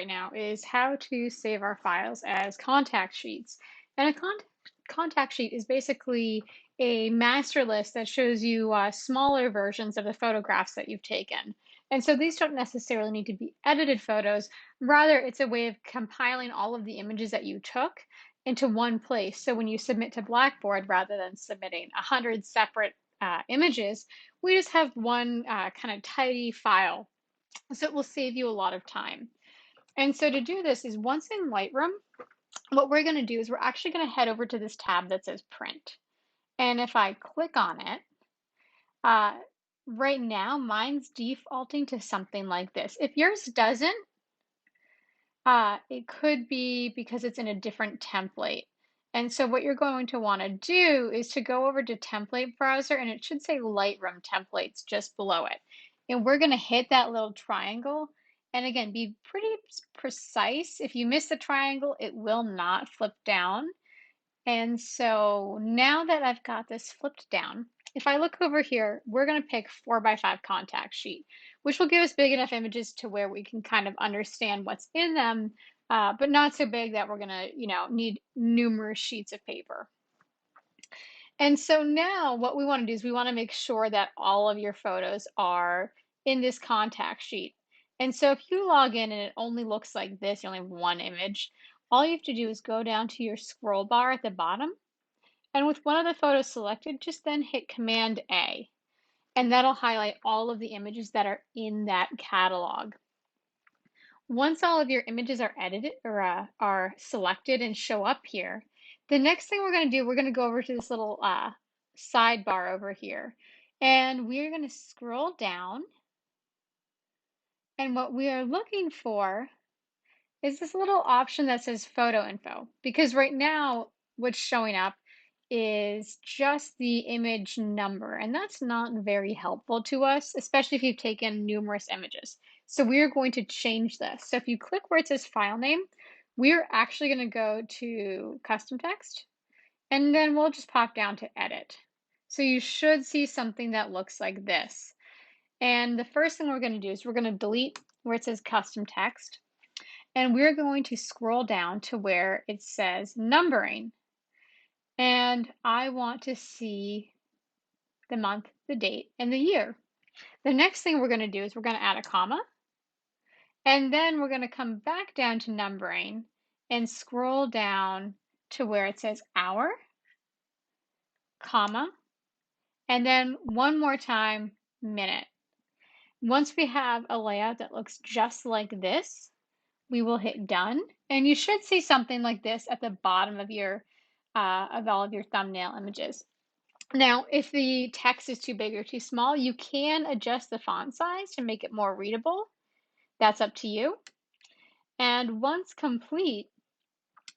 right now is how to save our files as contact sheets. And a contact sheet is basically a master list that shows you smaller versions of the photographs that you've taken. And so these don't necessarily need to be edited photos. Rather, it's a way of compiling all of the images that you took into one place. So when you submit to Blackboard, rather than submitting 100 separate images, we just have one kind of tidy file. So it will save you a lot of time. And so to do this is once in Lightroom, what we're going to do is we're actually going to head over to this tab that says print. And if I click on it, uh, right now mine's defaulting to something like this. If yours doesn't, it could be because it's in a different template. And so what you're going to want to do is to go over to template browser and it should say Lightroom templates just below it. And we're going to hit that little triangle. And again, be pretty precise. If you miss the triangle, it will not flip down. And so now that I've got this flipped down, if I look over here, we're going to pick 4x5 contact sheet, which will give us big enough images to where we can kind of understand what's in them, but not so big that we're going to, need numerous sheets of paper. And so now what we want to do is we want to make sure that all of your photos are in this contact sheet. And so if you log in and it only looks like this, you only have one image, all you have to do is go down to your scroll bar at the bottom. And with one of the photos selected, just then hit Command A. And that'll highlight all of the images that are in that catalog. Once all of your images are edited or are selected and show up here, the next thing we're going to do, we're going to go over to this little sidebar over here. And we're going to scroll down. And what we are looking for is this little option that says photo info. Because right now, what's showing up is just the image number, and that's not very helpful to us, especially if you've taken numerous images. So we're going to change this. So if you click where it says file name, we're actually going to go to custom text, and then we'll just pop down to edit. So you should see something that looks like this. And the first thing we're going to do is we're going to delete where it says custom text, and we're going to scroll down to where it says numbering. And I want to see the month, the date, and the year. The next thing we're going to do is we're going to add a comma. And then we're going to come back down to numbering and scroll down to where it says hour, comma, and then one more time, minute. Once we have a layout that looks just like this, we will hit done. And you should see something like this at the bottom of your of all of your thumbnail images. Now, if the text is too big or too small, you can adjust the font size to make it more readable. That's up to you. And once complete,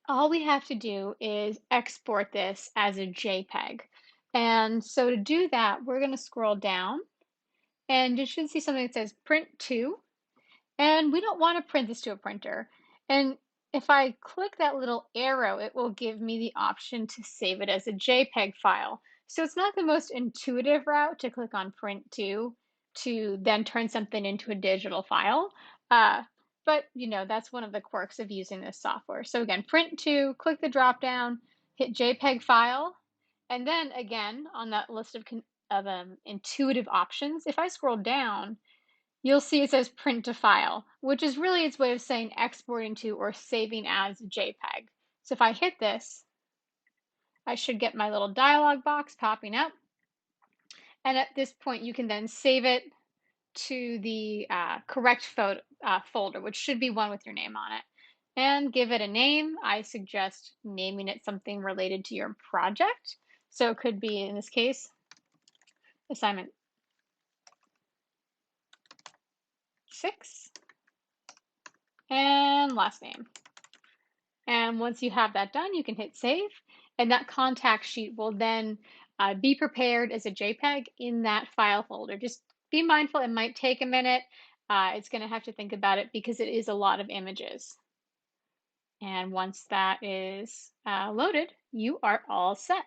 all we have to do is export this as a JPEG. And so to do that, we're going to scroll down and you should see something that says print to. And we don't want to print this to a printer. And if I click that little arrow, it will give me the option to save it as a JPEG file. So it's not the most intuitive route to click on print to then turn something into a digital file. But that's one of the quirks of using this software. So again, print to, click the drop down, hit JPEG file, and then again on that list of intuitive options, if I scroll down, you'll see it says print to file, which is really its way of saying exporting to or saving as JPEG. So if I hit this, I should get my little dialog box popping up. And at this point, you can then save it to the correct folder, which should be one with your name on it. And give it a name. I suggest naming it something related to your project. So it could be, in this case, assignment 6 and last name. And once you have that done, you can hit save, and that contact sheet will then be prepared as a JPEG in that file folder. Just be mindful, it might take a minute. It's going to have to think about it because it is a lot of images. And once that is loaded, you are all set.